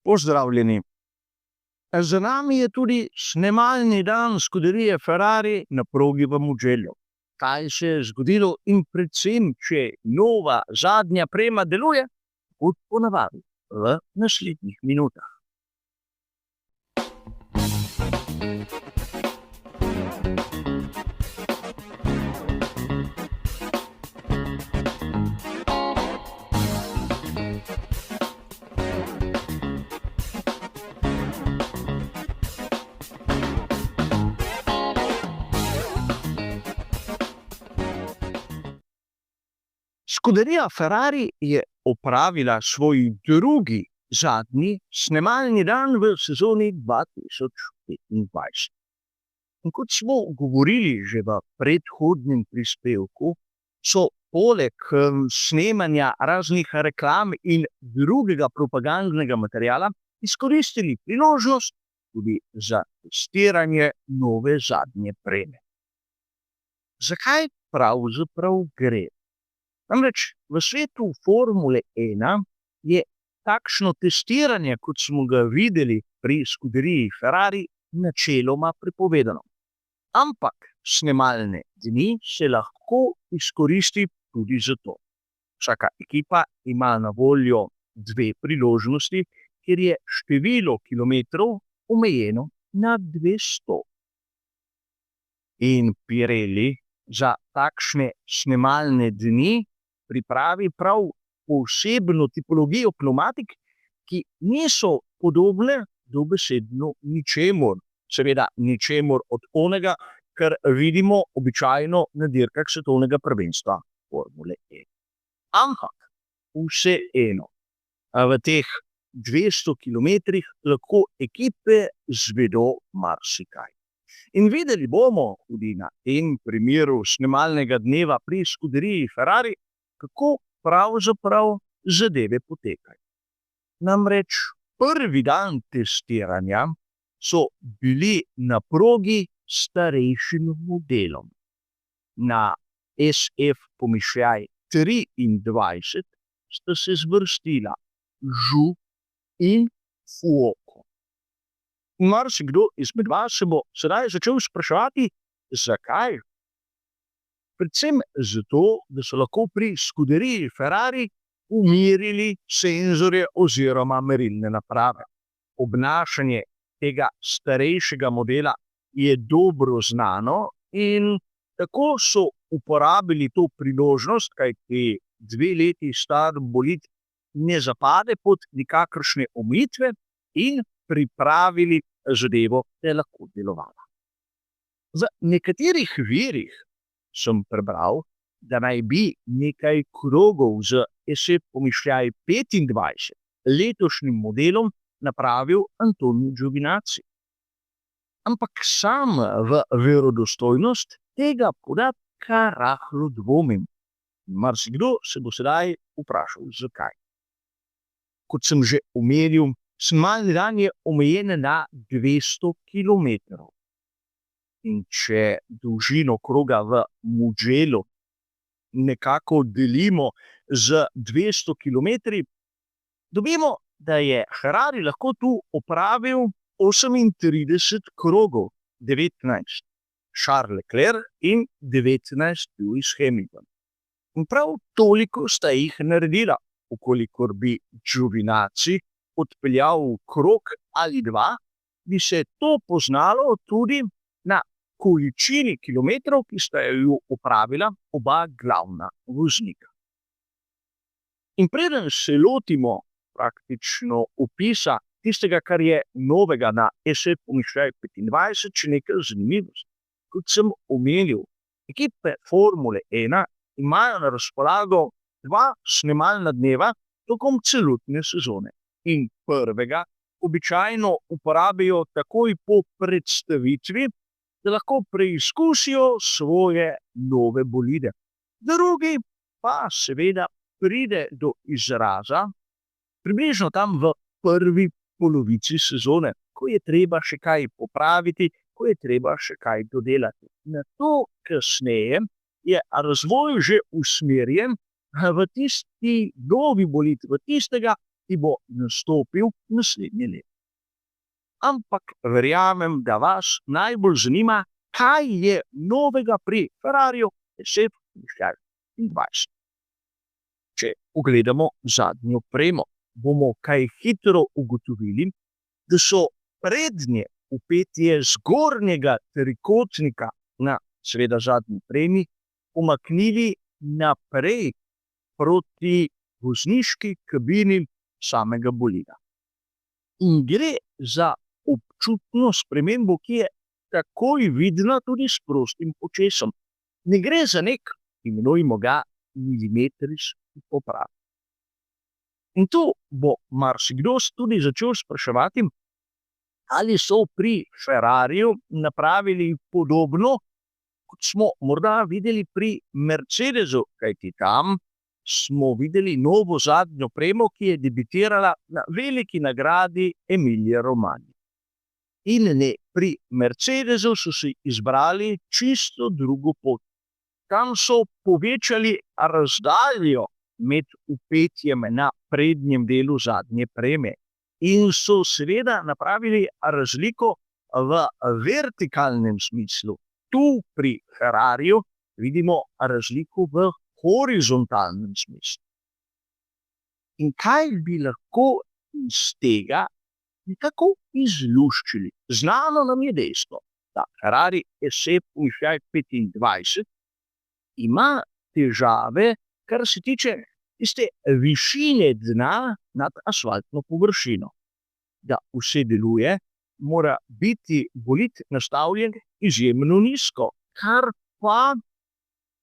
Pozdravljeni. Za nami je tudi snemalni dan Scuderie Ferrari na progi v Mugellu. Kaj se je zgodilo in predvsem, če nova zadnja prema deluje, kot ponavadi v naslednjih minutah. Scuderia Ferrari je opravila svoj drugi, zadnji snemalni dan v sezoni 2025. In kot smo govorili že v predhodnem prispevku, so poleg snemanja raznih reklam in drugega propagandnega materiala izkoristili priložnost tudi za testiranje nove zadnje preme. Zakaj pravzaprav gre? Namreč v svetu Formule 1 je takšno testiranje, kot smo ga videli pri Scuderii Ferrari, načeloma prepovedano. Ampak snemalne dni se lahko izkoristi tudi za to. Vsaka ekipa ima na voljo dve priložnosti, kjer je število kilometrov omejeno na 200. In Pirelli za takšne snemalne dni pripravi prav posebno tipologijo pnevmatik, ki niso podobne dobesedno ničemur. Seveda ničemur od onega, kar vidimo običajno na dirkah svetovnega prvenstva Formule 1. Ampak vseeno, v teh 200 kilometrih lahko ekipe zvedo marsikaj. In videli bomo tudi na tem primeru snemalnega dneva pri Scuderii Ferrari, kako pravzaprav zadeve potekajo. Namreč prvi dan testiranja so bili na progi starejšim modelom. Na SF-23 sta se zvrstila Zhu in Fuoco. Marsikdo izmed vas se bo sedaj začel spraševati, zakaj? Predvsem zato, da so lahko pri Scuderii Ferrari umirili senzorje oziroma merilne naprave. Obnašanje tega starejšega modela je dobro znano in tako so uporabili to priložnost, kajti 2 leti star bolid ne zapade pod nikakršne omejitve, in pripravili zadevo, da je lahko delovala. V nekaterih virih sem prebral, da naj bi nekaj krogov z SF-25 letošnjim modelom napravil Antonio Giovinazzi. Ampak sam v verodostojnost tega podatka rahlo dvomim. Marsikdo se bo sedaj vprašal, zakaj. Kot sem že omenil, snemalni dan je omejen na 200 kilometrov. In če dolžino kroga v Mugellu nekako delimo z 200 kilometri, dobimo, da je Ferrari lahko tu opravil 38 krogov, 19 Charles Leclerc in 19 Lewis Hamilton. In prav toliko sta jih naredila, ukolikor bi Giovinazzi odpeljal krog ali dva, bi se to poznalo tudi na količini kilometrov, ki sta jo opravila oba glavna voznika. In preden se lotimo praktično opisa tistega, kar je novega na SF-25, še nekaj zanimivosti. Kot sem omenil, ekipe Formule 1 imajo na razpolago 2 snemalna dneva tokom celotne sezone. In prvega običajno uporabijo takoj po predstavitvi, da lahko preizkusijo svoje nove bolide. Drugi pa seveda pride do izraza približno tam v prvi polovici sezone, ko je treba še kaj popraviti, ko je treba še kaj dodelati. Na to kasneje je razvoj že usmerjen v tisti novi bolid, v tistega, ki bo nastopil naslednje leto. Ampak verjamem, da vas najbolj zanima, kaj je novega pri Ferrariju 10-20. Če pogledamo zadnjo opremo, bomo kaj hitro ugotovili, da so prednje upetje zgornjega trikotnika na seveda zadnji opremi pomaknili naprej proti vozniški kabini samega bolida. In gre za občutno spremembo, ki je takoj vidna tudi s prostim očesom. Ne gre za nek, imenujmo ga, milimetrijski popravek. In tu bo marsikdo tudi začel spraševati, ali so pri Ferrariju napravili podobno, kot smo morda videli pri Mercedesu, kajti tam smo videli novo zadnjo opremo, ki je debitirala na veliki nagradi Emilia Romagna. In ne, pri Mercedesu so si izbrali čisto drugo pot. Tam so povečali razdaljo med upetjem na prednjem delu zadnje opreme in so seveda napravili razliko v vertikalnem smislu. Tu pri Ferrariju vidimo razliko v horizontalnem smislu. In kaj bi lahko iz tega nekako izluščili? Znano nam je dejstvo, da Ferrari SF25 ima težave, kar se tiče tiste višine dna nad asfaltno površino. Da vse deluje, mora biti bolid nastavljen izjemno nizko, kar pa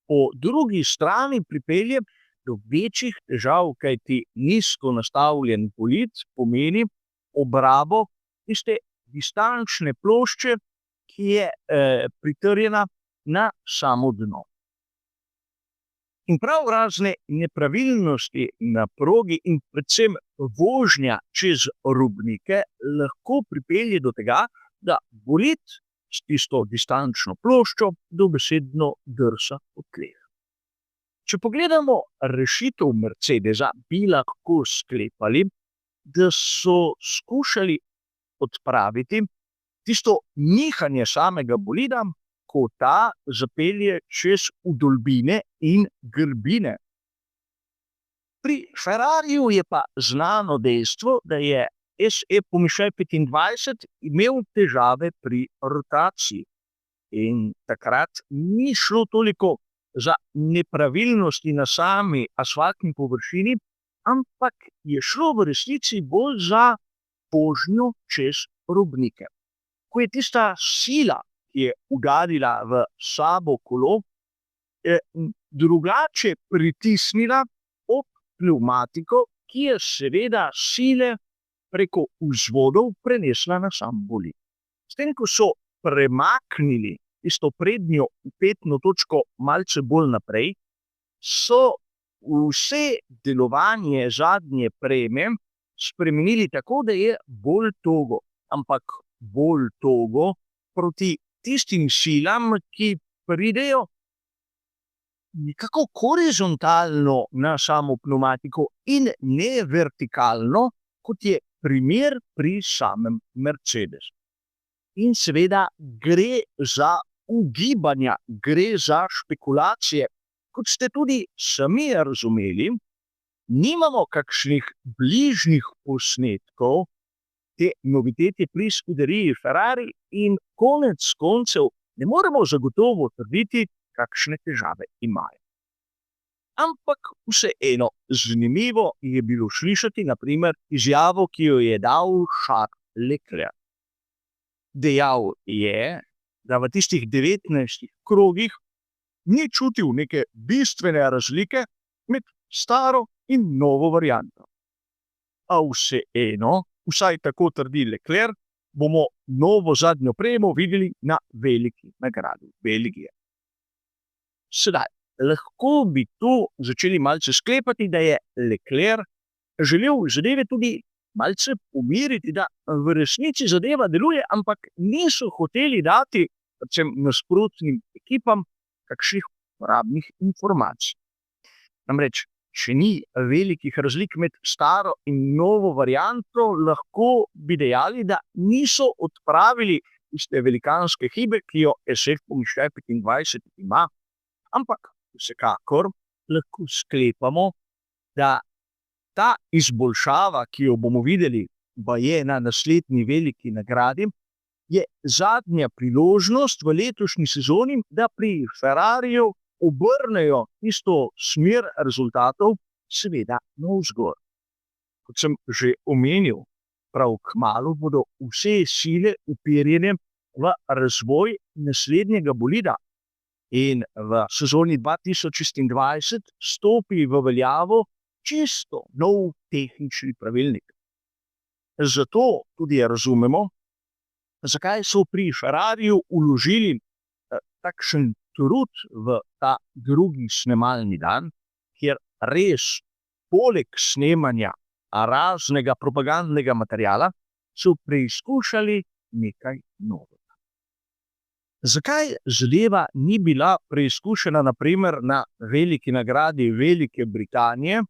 po drugi strani pripelje do večjih težav, kajti nizko nastavljen bolid pomeni obrabo tiste distančne plošče, ki je pritrjena na samo dno. In prav razne nepravilnosti na progi in predvsem vožnja čez robnike lahko pripelje do tega, da bolid s tisto distančno ploščo dobesedno drsa po tleh. Če pogledamo rešitev Mercedesa, bi lahko sklepali, da so skušali odpraviti tisto nihanje samega bolida, ko ta zapelje čez vdolbine in grbine. Pri Ferrariju je pa znano dejstvo, da je SF25 imel težave pri rotaciji. In takrat ni šlo toliko za nepravilnosti na sami asfaltni površini, ampak je šlo v resnici bolj za vožnjo čez robnike. Ko je tista sila, ki je udarila v samo kolo, drugače pritisnila ob pnevmatiko, ki je seveda sile preko vzvodov prenesla na sam bolid. S tem, ko so premaknili tisto prednjo upetno točko malce bolj naprej, so vse delovanje zadnje opreme spremenili tako, da je bolj togo, ampak bolj togo proti tistim silam, ki pridejo nekako horizontalno na samo pnevmatiko in ne vertikalno, kot je primer pri samem Mercedesu. In seveda gre za ugibanja, gre za špekulacije. Kot ste tudi sami razumeli, nimamo kakšnih bližnjih posnetkov te novitete pri skuderiji Ferrari in konec koncev ne moremo zagotovo trditi, kakšne težave imajo. Ampak vseeno zanimivo je bilo slišati na primer izjavo, ki jo je dal Charles Leclerc. Dejal je, da v tistih 19 krogih ni čutil neke bistvene razlike med staro in novo varianto. A vseeno, vsaj tako trdi Leclerc, bomo novo zadnjo opremo videli na veliki nagradi Belgije. Sedaj, lahko bi tu začeli malce sklepati, da je Leclerc želel zadeve tudi malce pomiriti, da v resnici zadeva deluje, ampak niso hoteli dati predvsem nasprotnim ekipam kakšnih uporabnih informacij. Namreč, če ni velikih razlik med staro in novo varianto, lahko bi dejali, da niso odpravili tiste velikanske hibe, ki jo SF Pomišljaj 25 ima, ampak vsekakor lahko sklepamo, da ta izboljšava, ki jo bomo videli, baje na naslednji veliki nagradi, je zadnja priložnost v letošnji sezoni, da pri Ferrariju obrnejo tisto smer rezultatov, seveda navzgor. Kot sem že omenil, prav kmalu bodo vse sile uperjene v razvoj naslednjega bolida in v sezoni 2026 stopi v veljavo čisto nov tehnični pravilnik. Zato tudi razumemo, zakaj so pri Ferrariju vložili takšen trud v ta drugi snemalni dan, kjer res poleg snemanja raznega propagandnega materiala so preizkušali nekaj novega. Zakaj zadeva ni bila preizkušena na primer na veliki nagradi Velike Britanije,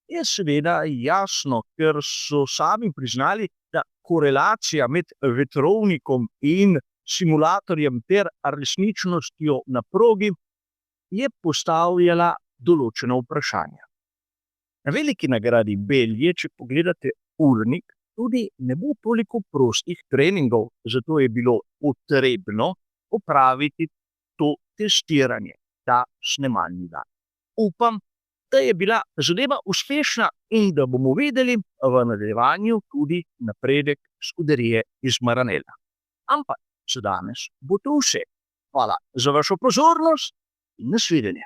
je seveda jasno, ker so sami priznali, da korelacija med vetrovnikom in simulatorjem ter resničnostjo na progi je postavljala določena vprašanja. Na veliki nagradi Belgije, če pogledate urnik, tudi ne bo toliko prostih treningov, zato je bilo potrebno opraviti to testiranje, ta snemalni dan. Upam, da je bila zadeva uspešna in da bomo videli v nadaljevanju tudi napredek Scuderie iz Maranella. Ampak za danes bo to vse. Hvala za vašo pozornost in nasvidenje.